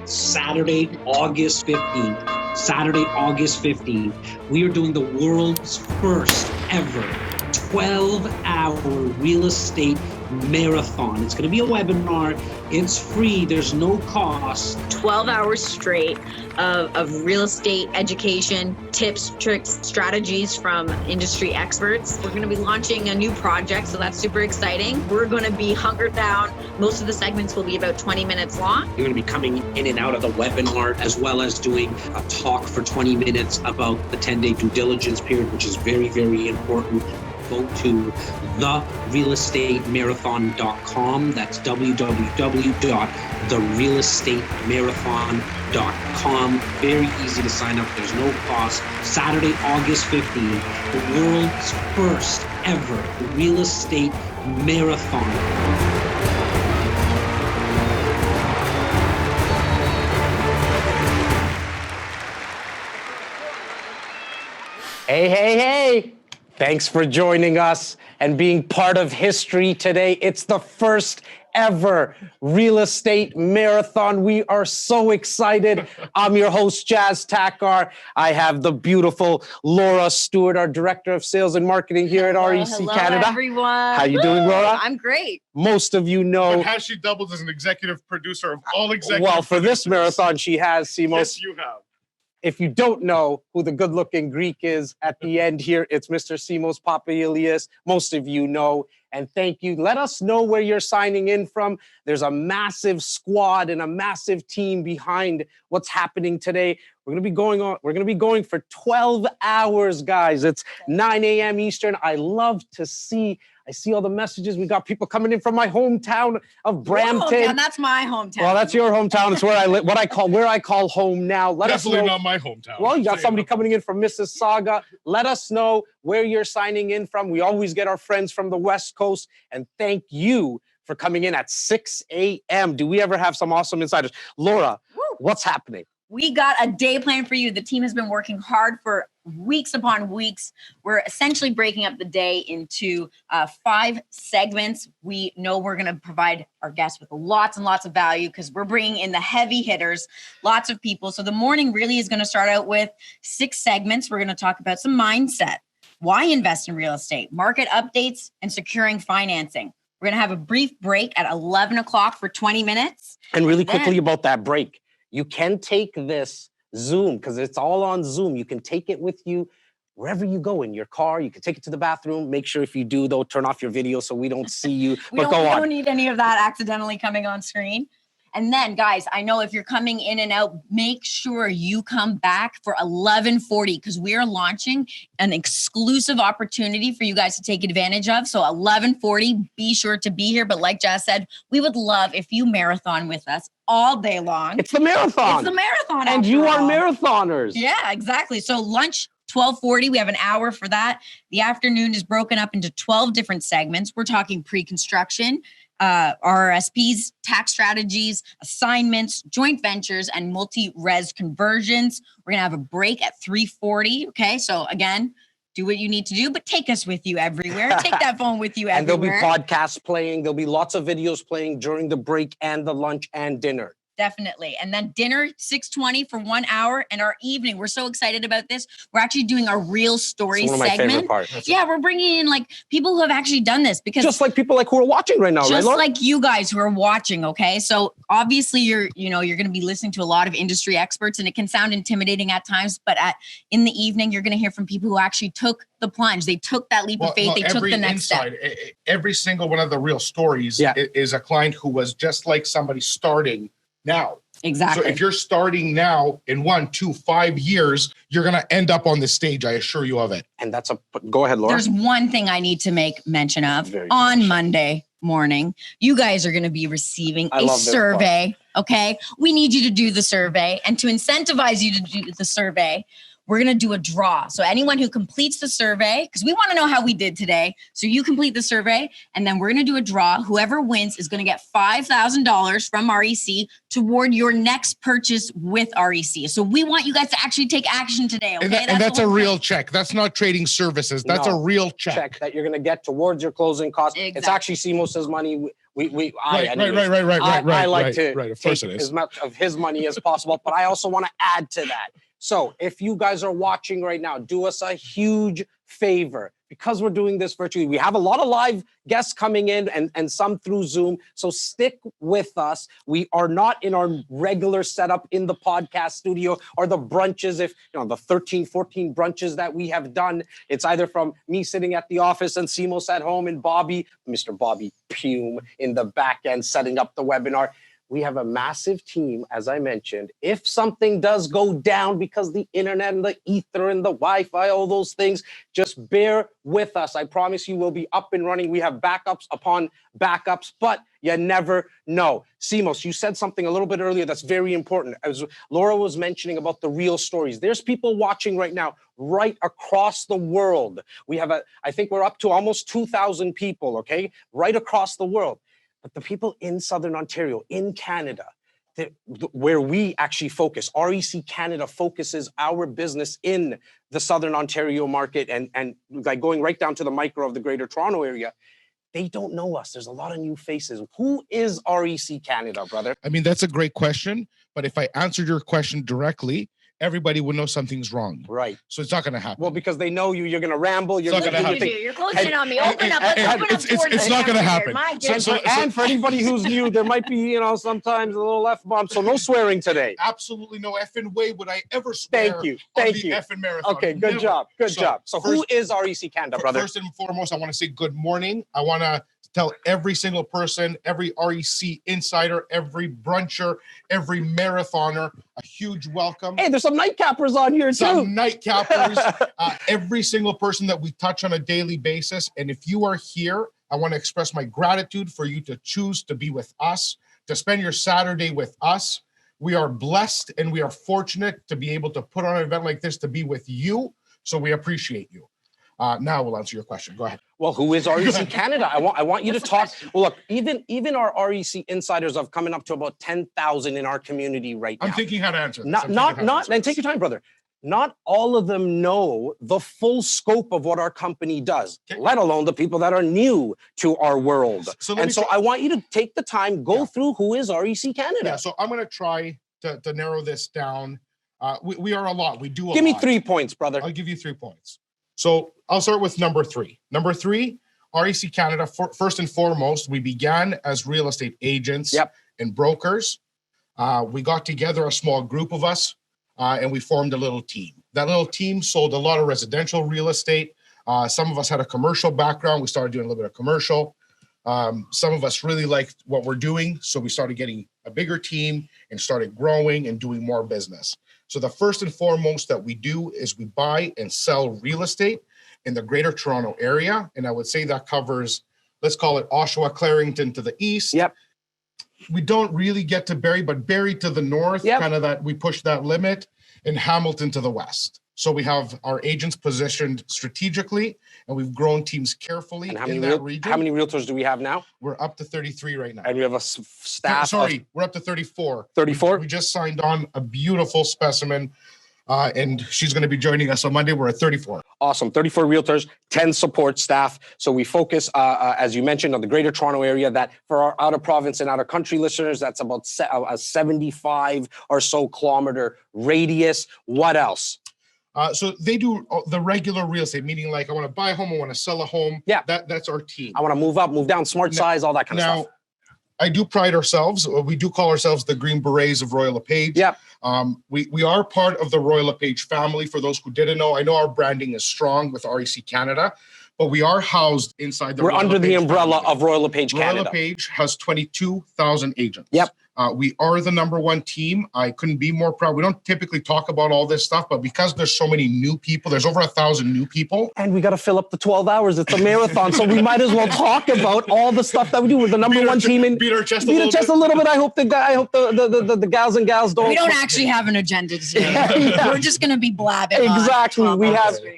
Saturday, August 15th. Saturday, August 15th. We are doing the world's first ever 12-hour real estate marathon. It's going to be a webinar. It's free. There's no cost. 12 hours straight of real estate education, tips, tricks, strategies from industry experts. We're going to be launching a new project, so that's super exciting. We're going to be hunkered down. Most of the segments will be about 20 minutes long. You're going to be coming in and out of the webinar, as well as doing a talk for 20 minutes about the 10-day due diligence period, which is very, very important. Go to therealestatemathon.com. That's www.therealestatemathon.com. Very easy to sign up. There's no cost. Saturday, August 15th, the world's first ever real estate marathon. Hey, hey, hey. Thanks for joining us and being part of history today. It's the first ever real estate marathon. We are so excited. I'm your host, Jas Takhar. I have the beautiful Laura Stewart, our Director of Sales and Marketing here at REC Canada. Hello, everyone. How you doing, Laura? I'm great. Most of you know. But has she doubled as an executive producer of all executive Well, for this producers? marathon, she has, Simos. Yes, you have. If you don't know who the good-looking Greek is at the end here, it's Mr. Simos Papailias. Most of you know, and thank you. Let us know where you're signing in from. There's a massive squad and a massive team behind what's happening today. We're going to be going for 12 hours, guys. It's 9 a.m. Eastern. I see all the messages. We got people coming in from my hometown of Brampton. That's my hometown. Well, that's your hometown. It's where I live. Where I call home now. Let Definitely us know. not my hometown. Well, you got somebody coming in from Mississauga. Let us know where you're signing in from. We always get our friends from the West Coast. And thank you for coming in at 6 a.m. Do we ever have some awesome insiders? Laura, what's happening? We got a day plan for you. The team has been working hard for weeks upon weeks. We're essentially breaking up the day into 5 segments. We know we're going to provide our guests with lots and lots of value because we're bringing in the heavy hitters, lots of people. So the morning really is going to start out with 6 segments. We're going to talk about some mindset, why invest in real estate, market updates, and securing financing. We're going to have a brief break at 11 o'clock for 20 minutes. And really quickly about that break. You can take this Zoom because it's all on Zoom. You can take it with you wherever you go, in your car. You can take it to the bathroom. Make sure if you do, though, turn off your video so we don't see you. We don't need any of that accidentally coming on screen. And then, guys, I know if you're coming in and out, make sure you come back for 11:40 because we are launching an exclusive opportunity for you guys to take advantage of. So 11:40, be sure to be here. But like Jas said, we would love if you marathon with us all day long. It's the marathon. It's the marathon. And you are marathoners. Yeah, exactly. So lunch, 12:40, we have an hour for that. The afternoon is broken up into 12 different segments. We're talking pre-construction, RRSPs, tax strategies, assignments, joint ventures, and multi-res conversions. We're going to have a break at 3:40. Okay, so again, do what you need to do, but take us with you everywhere. Take that phone with you everywhere. And there'll be podcasts playing. There'll be lots of videos playing during the break and the lunch and dinner. Definitely. And then dinner, 6:20 for 1 hour. And our evening, we're so excited about this. We're actually doing our real story It's one of my segment. favorite parts. Yeah, we're bringing in like people who have actually done this because just like people like who are watching right now, right, just Laura? like you guys who are watching. Okay. So obviously you're going to be listening to a lot of industry experts and it can sound intimidating at times, but in the evening, you're going to hear from people who actually took the plunge. They took that leap of faith. They took the next step. Every single one of the real stories is a client who was just like somebody starting now. Exactly. So if you're starting now in 1, 2, 5 years, you're going to end up on this stage. I assure you of it. And go ahead, Laura. There's one thing I need to make mention of. On Monday morning, you guys are going to be receiving a survey. Okay. We need you to do the survey, and to incentivize you to do the survey, we're going to do a draw. So anyone who completes the survey, because we want to know how we did today. So you complete the survey and then we're going to do a draw. Whoever wins is going to get $5,000 from REC toward your next purchase with REC. So we want you guys to actually take action today. Okay. And that's a real check. That's not trading services. That's a real check that you're going to get towards your closing costs. Exactly. It's actually Simos's money. I like to of course take it is. as much of his money as possible, but I also want to add to that. So if you guys are watching right now, do us a huge favor. Because we're doing this virtually, we have a lot of live guests coming in and some through Zoom. So stick with us. We are not in our regular setup in the podcast studio or the brunches. If you know the 13, 14 brunches that we have done, it's either from me sitting at the office and Simos at home and Mr. Bobby Puim in the back end setting up the webinar. We have a massive team, as I mentioned. If something does go down because the internet and the ether and the Wi-Fi, all those things, just bear with us. I promise you we'll be up and running. We have backups upon backups, but you never know. Simos, you said something a little bit earlier that's very important. As Laura was mentioning about the real stories. There's people watching right now, right across the world. We have I think we're up to almost 2,000 people, okay? Right across the world. But the people in Southern Ontario, in Canada, where we actually focus, REC Canada focuses our business in the Southern Ontario market and like going right down to the micro of the Greater Toronto area, they don't know us. There's a lot of new faces. Who is REC Canada, brother? I mean, that's a great question, but if I answered your question directly, everybody would know something's wrong. Right. So it's not going to happen. Well, because they know you're going to ramble. You're not going to happen. You're closing on me. Open up. Let's open up. It's not going to happen. And for anybody who's new, there might be, sometimes a little F-bomb. So no swearing today. Absolutely no effing way would I ever swear. Thank you. On the effing marathon. Okay, good job. Good job. So who is REC Canada, brother? First and foremost, I want to say good morning. I want to tell every single person, every REC insider, every bruncher, every marathoner, a huge welcome. Hey, there's some nightcappers on here too. Some nightcappers. Every single person that we touch on a daily basis. And if you are here, I want to express my gratitude for you to choose to be with us, to spend your Saturday with us. We are blessed and we are fortunate to be able to put on an event like this to be with you. So we appreciate you. Now we'll answer your question. Go ahead. Well, who is REC Canada? I want you to talk. Well, look, even our REC insiders have coming up to about 10,000 in our community right now. I'm thinking how to answer this. And take your time, brother. Not all of them know the full scope of what our company does, let alone the people that are new to our world. So I want you to take the time, go through who is REC Canada. Yeah, so I'm going to try to narrow this down. We are a lot. We do a lot. Give me 3 points, brother. I'll give you 3 points. So I'll start with number 3. Number 3, REC Canada, first and foremost, we began as real estate agents and brokers. We got together, a small group of us, and we formed a little team. That little team sold a lot of residential real estate. Some of us had a commercial background. We started doing a little bit of commercial. Some of us really liked what we're doing, so we started getting a bigger team and started growing and doing more business. So the first and foremost that we do is we buy and sell real estate in the Greater Toronto area. And I would say that covers, let's call it Oshawa, Clarington to the east. Yep. We don't really get to Barrie, but Barrie to the north, kind of that we push that limit, and Hamilton to the west. So we have our agents positioned strategically, and we've grown teams carefully in that region. How many realtors do we have now? We're up to 33 right now. And we have a staff. We're up to 34. 34? We just signed on a beautiful specimen, and she's going to be joining us on Monday. We're at 34. Awesome. 34 realtors, 10 support staff. So we focus, as you mentioned, on the Greater Toronto area. That for our out of province and out of country listeners, that's about a 75 or so kilometer radius. What else? So they do the regular real estate, meaning like I want to buy a home, I want to sell a home. Yeah. That's our team. I want to move up, move down, smart size, all that kind of stuff. Now, I do pride ourselves. We do call ourselves the Green Berets of Royal LePage. Yeah. We are part of the Royal LePage family. For those who didn't know, I know our branding is strong with REC Canada, but we are housed inside the We're Royal under LePage the umbrella family. of Royal LePage Canada. Royal LePage has 22,000 agents. Yep. We are the number one team. I couldn't be more proud. We don't typically talk about all this stuff, but because there's so many new people, there's over 1,000 new people. And we got to fill up the 12 hours. It's a marathon. So we might as well talk about all the stuff that we do. We're the number one team. Beat our chest a little bit. I hope the gals and gals don't. We don't actually have an agenda today. We're just going to be blabbing. Exactly.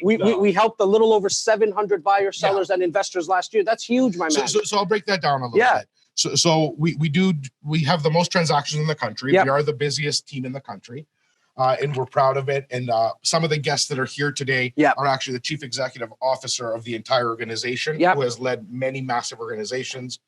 We helped a little over 700 buyers, sellers, and investors last year. That's huge, my man. So I'll break that down a little bit. So we have the most transactions in the country. Yep. We are the busiest team in the country, and we're proud of it. And some of the guests that are here today are actually the chief executive officer of the entire organization, who has led many massive organizations.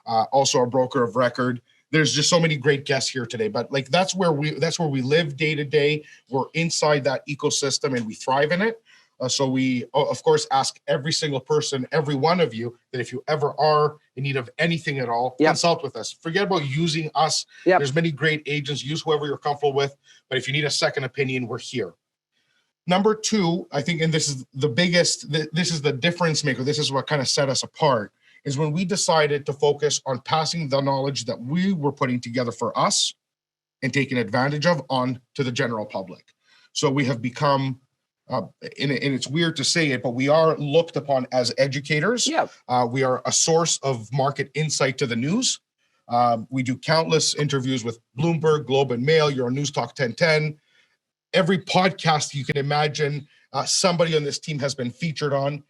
also a broker of record. There's just so many great guests here today, but like that's where we live day to day. We're inside that ecosystem and we thrive in it. So we, of course, ask every single person, every one of you, that if you ever are in need of anything at all, consult with us. Forget about using us. There's many great agents. Use whoever you're comfortable with. But if you need a second opinion, we're here. Number two, I think, and this is the biggest, this is the difference maker. This is what kind of set us apart, is when we decided to focus on passing the knowledge that we were putting together for us and taking advantage of on to the general public. So we have become, and it's weird to say it, but we are looked upon as educators. We are a source of market insight to the news. We do countless interviews with Bloomberg, Globe and Mail, your News Talk 1010. Every podcast you can imagine, somebody on this team has been featured on.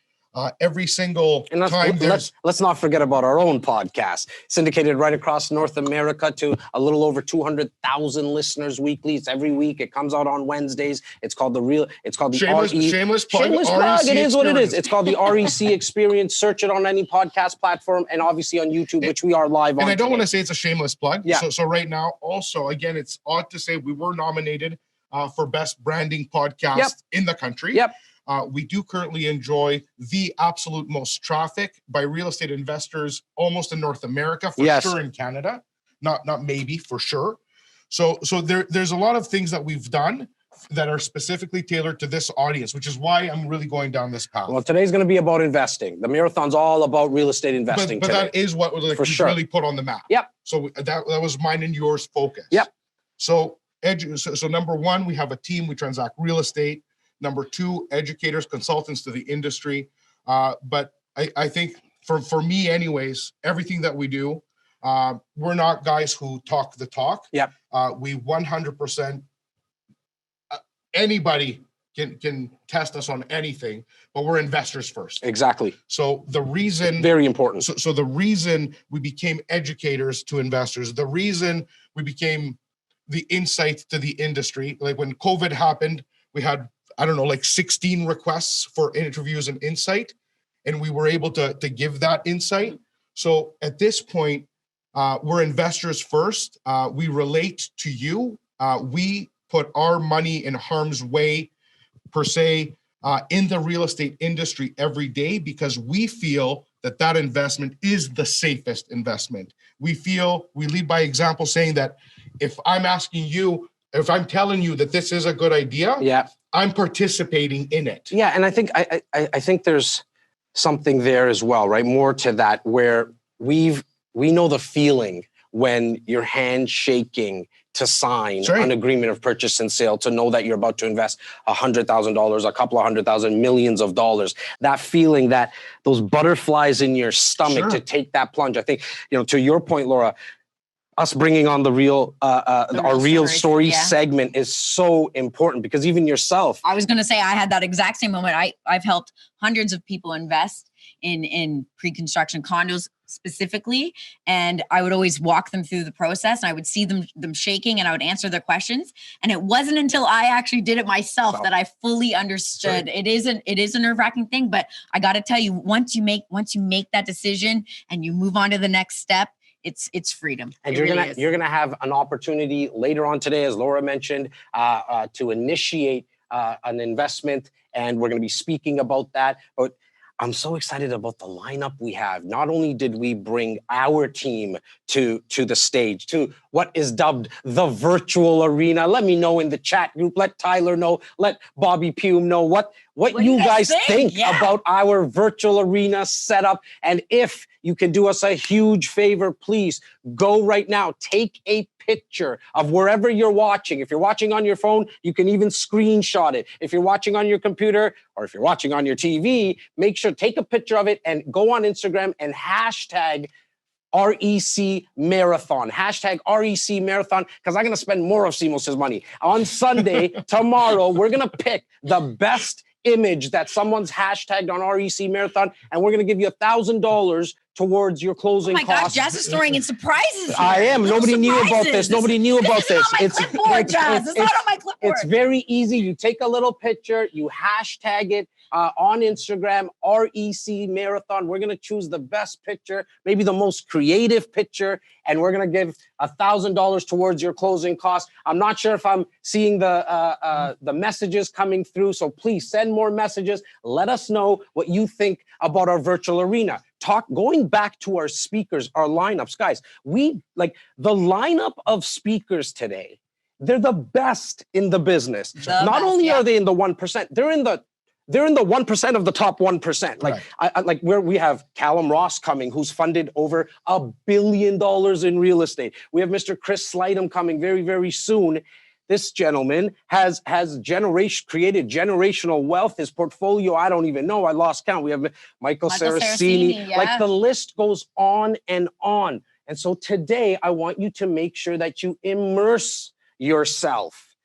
Every single time. Let's not forget about our own podcast, syndicated right across North America to a little over 200,000 listeners weekly. It's every week. It comes out on Wednesdays. It's called Shameless plug. It is what it is. It's called the REC Experience. Search it on any podcast platform and obviously on YouTube, which we are live on. And I don't want to say it's a shameless plug. So right now, also, again, it's odd to say we were nominated for best branding podcast in the country. We do currently enjoy the absolute most traffic by real estate investors almost in North America, for sure in Canada, not maybe, for sure. So there's a lot of things that we've done that are specifically tailored to this audience, which is why I'm really going down this path. Well, today's going to be about investing. The marathon's all about real estate investing. But that is what we really put on the map. So that was mine and yours focus. So number one, we have a team. We transact real estate. Number two, educators, consultants to the industry. But I think for me anyways, everything that we do, we're not guys who talk the talk. We 100%, anybody can test us on anything, but we're investors first. Exactly. So the reason— Very important. So the reason we became educators to investors, the reason we became the insight to the industry, like when COVID happened, we had, I don't know, like 16 requests for interviews and insight, and we were able to give that insight. So at this point, we're investors first. We relate to you. We put our money in harm's way, per se, in the real estate industry every day because we feel that investment is the safest investment. We lead by example, saying that if I'm asking you, if I'm telling you that this is a good idea, I'm participating in it. And I think there's something there as well, right? More to that, where we know the feeling when your hand shaking to sign an agreement of purchase and sale, to know that you're about to invest $100,000, a couple of $100,000, millions of dollars. That feeling, that those butterflies in your stomach to take that plunge. I think, to your point, Laura, us bringing on our real story segment is so important because even yourself. I was going to say I had that exact same moment. I've helped hundreds of people invest in pre-construction condos specifically, and I would always walk them through the process, and I would see them shaking, and I would answer their questions. And it wasn't until I actually did it myself that I fully understood. It is a nerve-wracking thing, but I got to tell you, once you make that decision and you move on to the next step, it's freedom. And you're gonna have an opportunity later on today, as Laura mentioned, to initiate an investment, and we're gonna be speaking about that. But I'm so excited about the lineup we have. Not only did we bring our team to the stage, to what is dubbed the virtual arena. Let me know in the chat group. Let Tyler know. Let Bobby Puim know what you guys think about our virtual arena setup. And if you can do us a huge favor, please go right now. Take a picture of wherever you're watching. If you're watching on your phone, you can even screenshot it. If you're watching on your computer or if you're watching on your TV, make sure take a picture of it and go on Instagram and hashtag REC Marathon. Hashtag REC Marathon, because I'm going to spend more of Simos' money. On Sunday, tomorrow, we're going to pick the best image that someone's hashtagged on REC Marathon, and we're going to give you $1,000 towards your closing costs. Oh my gosh, Jas is throwing in surprises here. I am. Nobody knew about this. Nobody knew about this. It's not on my clipboard, Jas. It's not on my clipboard. It's very easy. You take a little picture, you hashtag it, on Instagram, REC Marathon. We're going to choose the best picture, maybe the most creative picture, and we're going to give $1,000 towards your closing costs. I'm not sure if I'm seeing the messages coming through, so please send more messages. Let us know what you think about our virtual arena. Going back to our speakers, our lineups, guys, the lineup of speakers today, they're the best in the business. Not only are they in the 1%, they're in the 1% of the top 1%. Where we have Calum Ross coming, who's funded over $1 billion in real estate. We have Mr. Chris Slightham coming very, very soon. This gentleman has created generational wealth. His portfolio, I don't even know. I lost count. We have Michael Sarracini. Yeah. The list goes on and on. And so today, I want you to make sure that you immerse yourself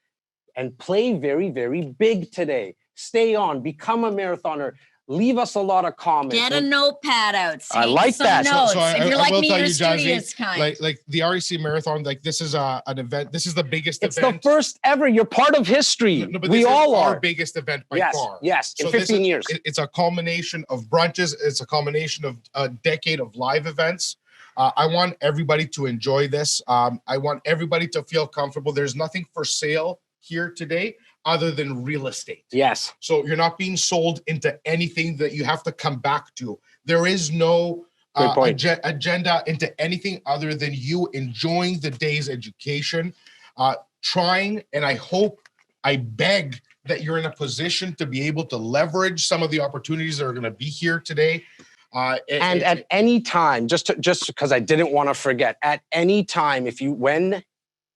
and play very, very big today. Stay on, become a marathoner. Leave us a lot of comments. Get a notepad out. I like that. Notes. So if you're like will me, tell you're you, studious Jazzy, kind. like the REC Marathon, this is an event. This is the biggest it's event. It's the first ever. You're part of history. No, but we all are. Our biggest event by far. Yes, in 15 years. It's a culmination of brunches. It's a culmination of a decade of live events. I want everybody to enjoy this. I want everybody to feel comfortable. There's nothing for sale here today other than real estate. Yes. So you're not being sold into anything that you have to come back to. There is no agenda into anything other than you enjoying the day's education, trying, and I beg that you're in a position to be able to leverage some of the opportunities that are going to be here today. And at any time, just because I didn't want to forget, at any time, when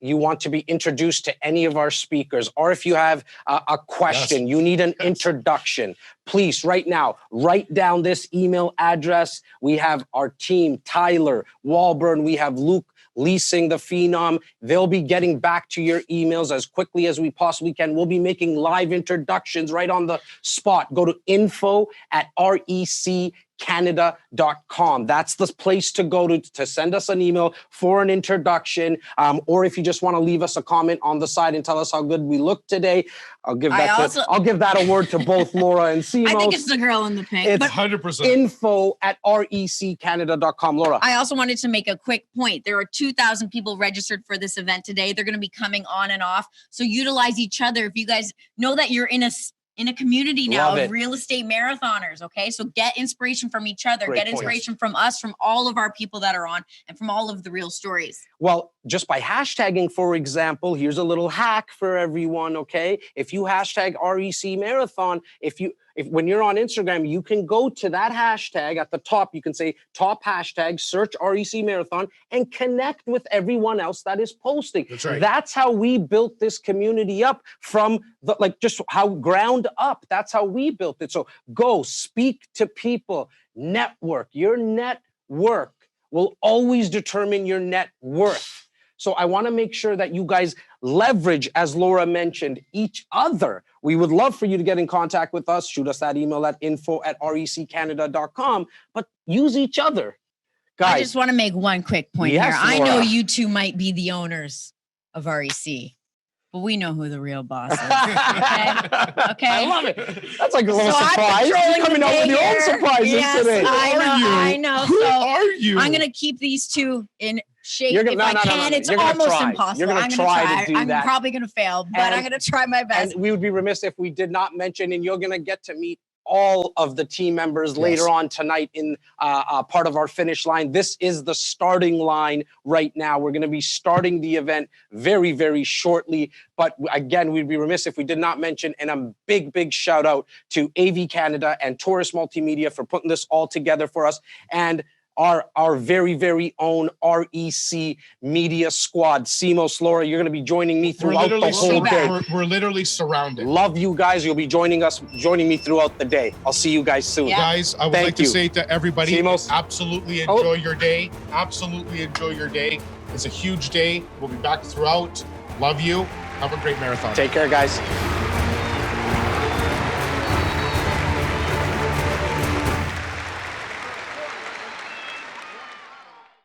you want to be introduced to any of our speakers, or if you have a question, you need an introduction, please, right now, write down this email address. We have our team, Tyler, Walbourne, we have Luke leasing the Phenom. They'll be getting back to your emails as quickly as we possibly can. We'll be making live introductions right on the spot. Go to info@reccanada.com. That's the place to go to send us an email for an introduction. Or if you just want to leave us a comment on the side and tell us how good we look today, I'll give that award to both Laura and Simos. I think it's the girl in the pink. It's 100%. info@reccanada.com. Laura. I also wanted to make a quick point. There are 2,000 people registered for this event today. They're going to be coming on and off. So utilize each other. If you guys know that you're in a community now of real estate marathoners, okay? So get inspiration from each other. Get inspiration from us, from all of our people that are on, and from all of the real stories. Well, just by hashtagging, for example, here's a little hack for everyone, okay? If you hashtag REC Marathon, when you're on Instagram, you can go to that hashtag at the top. You can say top hashtag, search REC Marathon, and connect with everyone else that is posting. That's right. That's how we built this community up from just how ground up. That's how we built it. So go speak to people, network. Your network will always determine your net worth. So I want to make sure that you guys leverage, as Laura mentioned, each other. We would love for you to get in contact with us. Shoot us that email at info@reccanada.com, but use each other. Guys, I just want to make one quick point Yes, here. I Laura. know you two might be the owners of REC, but we know who the real boss is. Okay? I love it. That's like a little surprise. You're coming out with your own surprises today. I know. Who are you? I'm going to keep these two in shape You're gonna- if no, I no, no, can. no. It's You're gonna almost try. impossible. You're gonna I'm try gonna to do I'm that. probably going to fail, but And- I'm going to try my best. And we would be remiss if we did not mention, and you're going to get to meet all of the team members later on tonight in part of our finish line. This is the starting line right now. We're going to be starting the event very, very shortly. But again, we'd be remiss if we did not mention, and a big, big shout out to AV Canada and Taurus Multimedia for putting this all together for us. And our very, very own REC media squad. Simos, Laura, you're going to be joining me throughout the whole day. We're literally surrounded. Love you guys. You'll be joining me throughout the day. I'll see you guys soon. Yeah. Guys, I would Thank like to you. say to everybody, Simos. absolutely enjoy your day. Absolutely enjoy your day. It's a huge day. We'll be back throughout. Love you. Have a great marathon. Take care, guys.